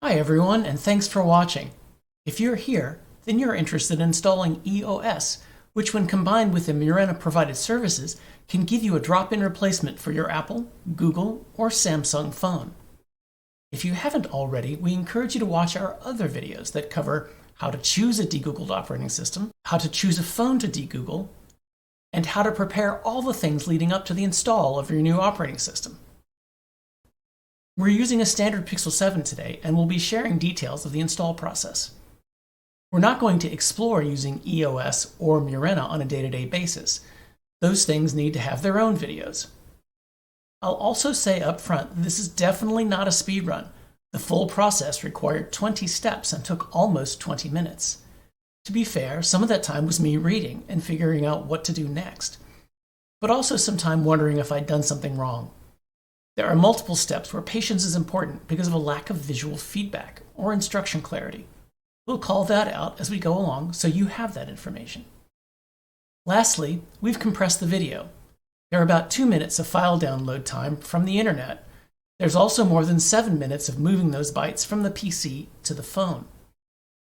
Hi everyone, and thanks for watching. If you're here, then you're interested in installing EOS, which when combined with the Murena provided services, can give you a drop-in replacement for your Apple, Google, or Samsung phone. If you haven't already, we encourage you to watch our other videos that cover how to choose a de-Googled operating system, how to choose a phone to de-Google, and how to prepare all the things leading up to the install of your new operating system. We're using a standard Pixel 7 today, and we'll be sharing details of the install process. We're not going to explore using EOS or Murena on a day-to-day basis. Those things need to have their own videos. I'll also say up front, this is definitely not a speed run. The full process required 20 steps and took almost 20 minutes. To be fair, some of that time was me reading and figuring out what to do next, but also some time wondering if I'd done something wrong. There are multiple steps where patience is important because of a lack of visual feedback or instruction clarity. We'll call that out as we go along so you have that information. Lastly, we've compressed the video. There are about 2 minutes of file download time from the internet. There's also more than 7 minutes of moving those bytes from the PC to the phone.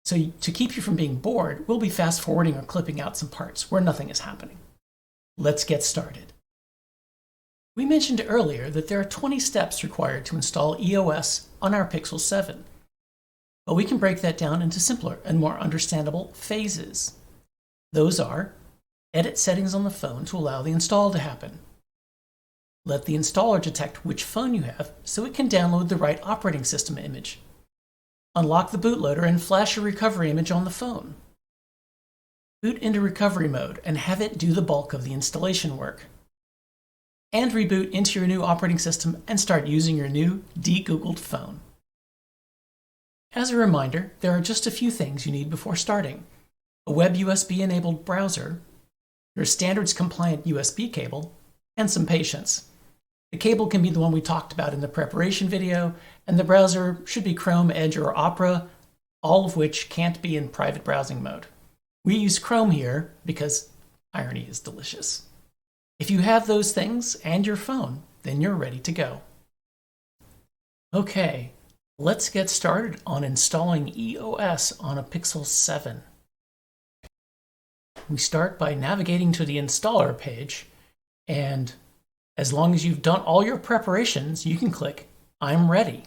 So to keep you from being bored, we'll be fast forwarding or clipping out some parts where nothing is happening. Let's get started. We mentioned earlier that there are 20 steps required to install EOS on our Pixel 7, but we can break that down into simpler and more understandable phases. Those are: edit settings on the phone to allow the install to happen. Let the installer detect which phone you have so it can download the right operating system image. Unlock the bootloader and flash a recovery image on the phone. Boot into recovery mode and have it do the bulk of the installation work. And reboot into your new operating system and start using your new de-Googled phone. As a reminder, there are just a few things you need before starting: a web USB-enabled browser, your standards compliant USB cable, and some patience. The cable can be the one we talked about in the preparation video, and the browser should be Chrome, Edge, or Opera, all of which can't be in private browsing mode. We use Chrome here because irony is delicious. If you have those things and your phone, then you're ready to go. Okay, let's get started on installing EOS on a Pixel 7. We start by navigating to the installer page, and as long as you've done all your preparations, you can click I'm ready.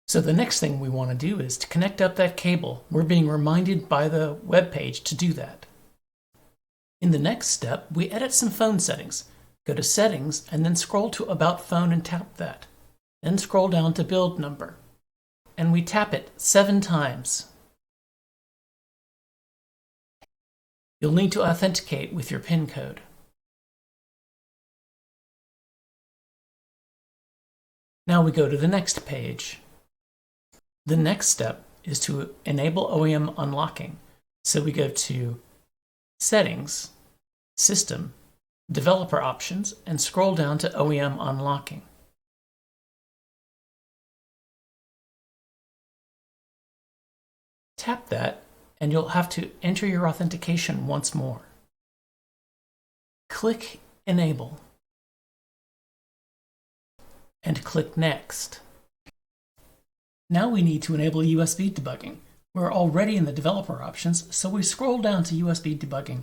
So the next thing we want to do is to connect up that cable. We're being reminded by the web page to do that. In the next step, we edit some phone settings. Go to Settings and then scroll to About Phone and tap that. Then scroll down to Build Number. And we tap it 7 times. You'll need to authenticate with your PIN code. Now we go to the next page. The next step is to enable OEM unlocking. So we go to Settings, System, Developer Options, and scroll down to OEM Unlocking. Tap that, and you'll have to enter your authentication once more. Click Enable, and click Next. Now we need to enable USB debugging. We're already in the developer options, so we scroll down to USB debugging,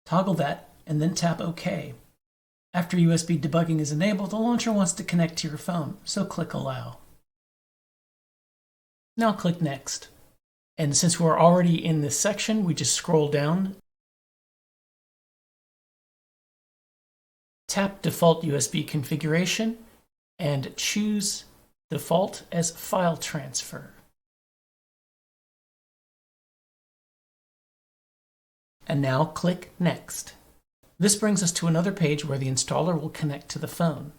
toggle that, and then tap OK. After USB debugging is enabled, the launcher wants to connect to your phone, so click Allow. Now click Next. And since we're already in this section, we just scroll down, tap Default USB Configuration, and choose Default as File Transfer. And now click Next. This brings us to another page where the installer will connect to the phone.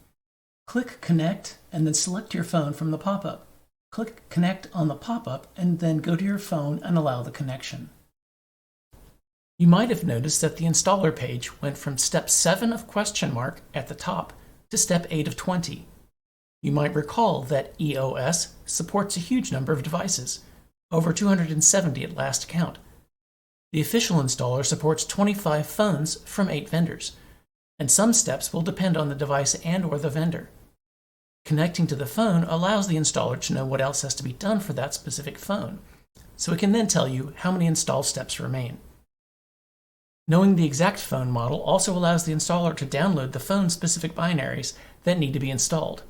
Click Connect and then select your phone from the pop-up. Click Connect on the pop-up and then go to your phone and allow the connection. You might have noticed that the installer page went from step 7 of question mark at the top to step 8 of 20. You might recall that EOS supports a huge number of devices, over 270 at last count. The official installer supports 25 phones from 8 vendors, and some steps will depend on the device and/or the vendor. Connecting to the phone allows the installer to know what else has to be done for that specific phone, so it can then tell you how many install steps remain. Knowing the exact phone model also allows the installer to download the phone-specific binaries that need to be installed.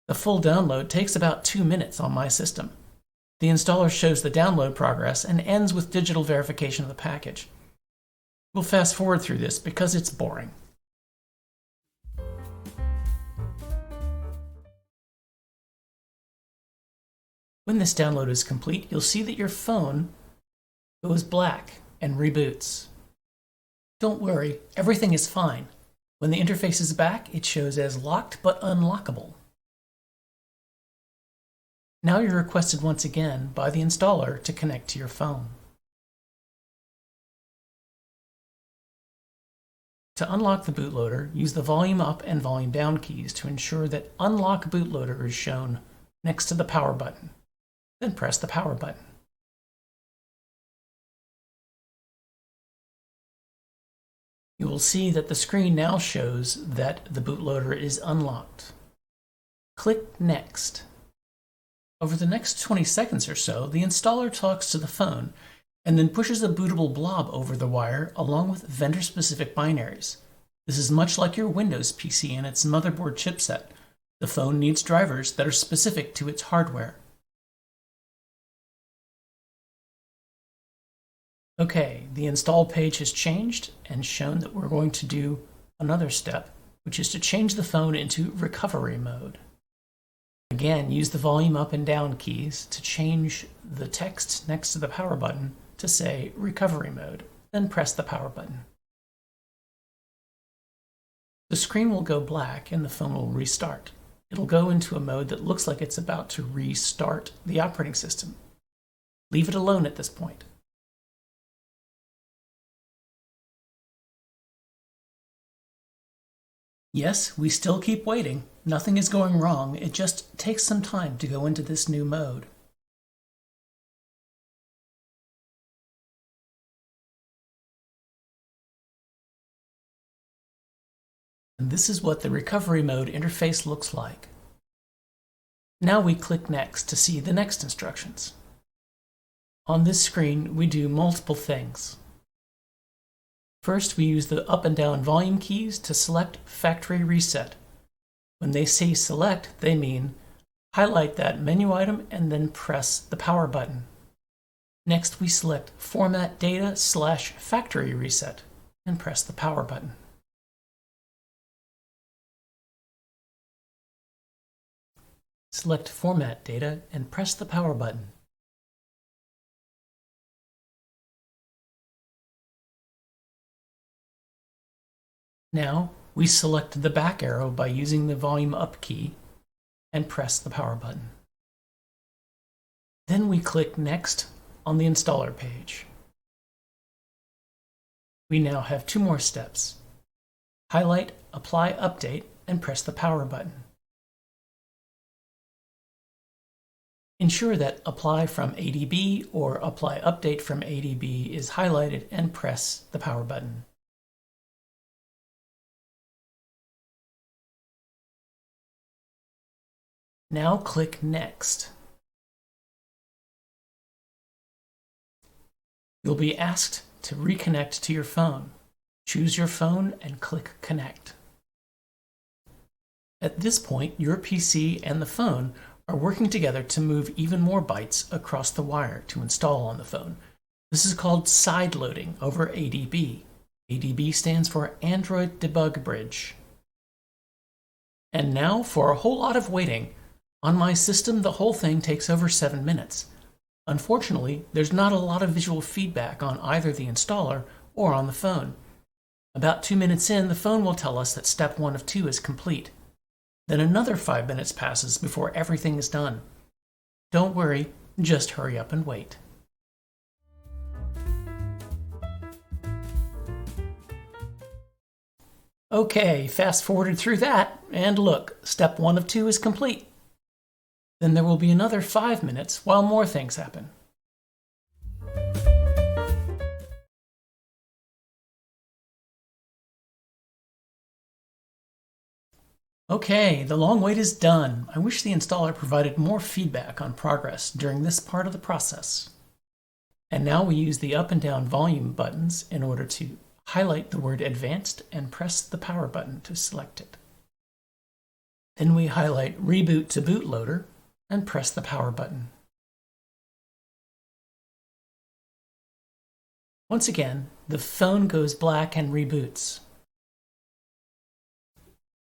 The full download takes about 2 minutes on my system. The installer shows the download progress and ends with digital verification of the package. We'll fast forward through this because it's boring. When this download is complete, you'll see that your phone goes black and reboots. Don't worry, everything is fine. When the interface is back, it shows as locked but unlockable. Now you're requested once again by the installer to connect to your phone. To unlock the bootloader, use the volume up and volume down keys to ensure that Unlock Bootloader is shown next to the power button. Then press the power button. You will see that the screen now shows that the bootloader is unlocked. Click Next. Over the next 20 seconds or so, the installer talks to the phone and then pushes a bootable blob over the wire along with vendor-specific binaries. This is much like your Windows PC and its motherboard chipset. The phone needs drivers that are specific to its hardware. Okay, the install page has changed and shown that we're going to do another step, which is to change the phone into recovery mode. Again, use the volume up and down keys to change the text next to the power button to say recovery mode, then press the power button. The screen will go black and the phone will restart. It'll go into a mode that looks like it's about to restart the operating system. Leave it alone at this point. Yes, we still keep waiting. Nothing is going wrong. It just takes some time to go into this new mode. And this is what the recovery mode interface looks like. Now we click Next to see the next instructions. On this screen, we do multiple things. First, we use the up and down volume keys to select Factory Reset. When they say select, they mean highlight that menu item and then press the power button. Next, we select Format Data / Factory Reset and press the power button. Select Format Data and press the power button. Now, we select the back arrow by using the volume up key and press the power button. Then we click Next on the installer page. We now have 2 more steps. Highlight Apply Update and press the power button. Ensure that Apply from ADB or Apply Update from ADB is highlighted and press the power button. Now click Next. You'll be asked to reconnect to your phone. Choose your phone and click Connect. At this point, your PC and the phone are working together to move even more bytes across the wire to install on the phone. This is called side loading over ADB. ADB stands for Android Debug Bridge. And now for a whole lot of waiting. On my system, the whole thing takes over 7 minutes. Unfortunately, there's not a lot of visual feedback on either the installer or on the phone. About 2 minutes in, the phone will tell us that step 1 of 2 is complete. Then another 5 minutes passes before everything is done. Don't worry, just hurry up and wait. Okay, fast forwarded through that, and look, step 1 of 2 is complete. Then there will be another 5 minutes while more things happen. Okay, the long wait is done. I wish the installer provided more feedback on progress during this part of the process. And now we use the up and down volume buttons in order to highlight the word advanced and press the power button to select it. Then we highlight reboot to bootloader and press the power button. Once again, the phone goes black and reboots.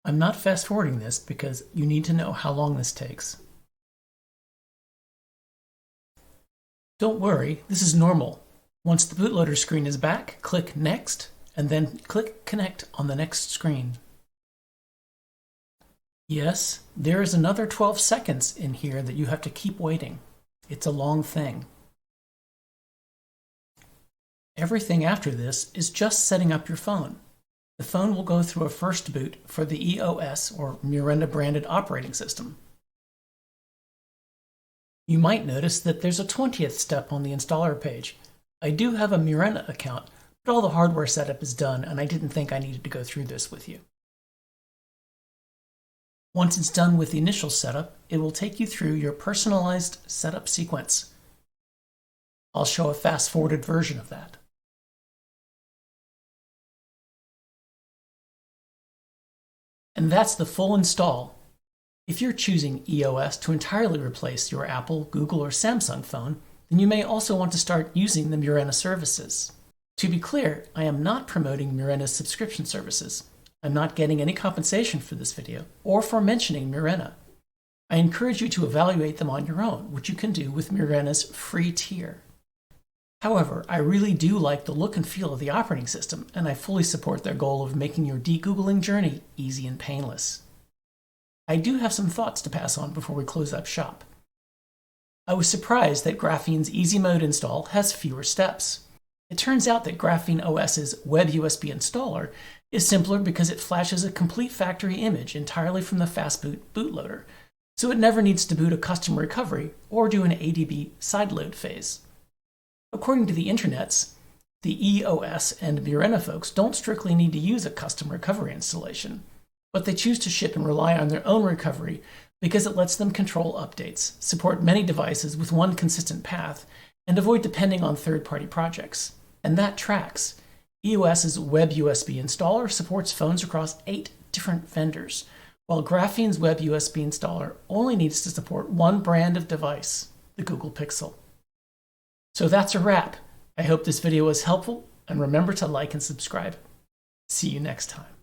I'm not fast forwarding this because you need to know how long this takes. Don't worry, this is normal. Once the bootloader screen is back, click Next, and then click Connect on the next screen. Yes, there is another 12 seconds in here that you have to keep waiting. It's a long thing. Everything after this is just setting up your phone. The phone will go through a first boot for the EOS or Murena branded operating system. You might notice that there's a 20th step on the installer page. I do have a Murena account, but all the hardware setup is done and I didn't think I needed to go through this with you. Once it's done with the initial setup, it will take you through your personalized setup sequence. I'll show a fast-forwarded version of that. And that's the full install. If you're choosing EOS to entirely replace your Apple, Google, or Samsung phone, then you may also want to start using the Murena services. To be clear, I am not promoting Murena's subscription services. I'm not getting any compensation for this video or for mentioning Murena. I encourage you to evaluate them on your own, which you can do with Murena's free tier. However, I really do like the look and feel of the operating system, and I fully support their goal of making your de-Googling journey easy and painless. I do have some thoughts to pass on before we close up shop. I was surprised that Graphene's Easy Mode install has fewer steps. It turns out that Graphene OS's Web USB installer is simpler because it flashes a complete factory image entirely from the Fastboot bootloader, so it never needs to boot a custom recovery or do an ADB sideload phase. According to the internets, the EOS and Murena folks don't strictly need to use a custom recovery installation, but they choose to ship and rely on their own recovery because it lets them control updates, support many devices with one consistent path, and avoid depending on third-party projects. And that tracks. EOS's Web USB installer supports phones across 8 different vendors, while Graphene's Web USB installer only needs to support one brand of device, the Google Pixel. So that's a wrap. I hope this video was helpful, and remember to like and subscribe. See you next time.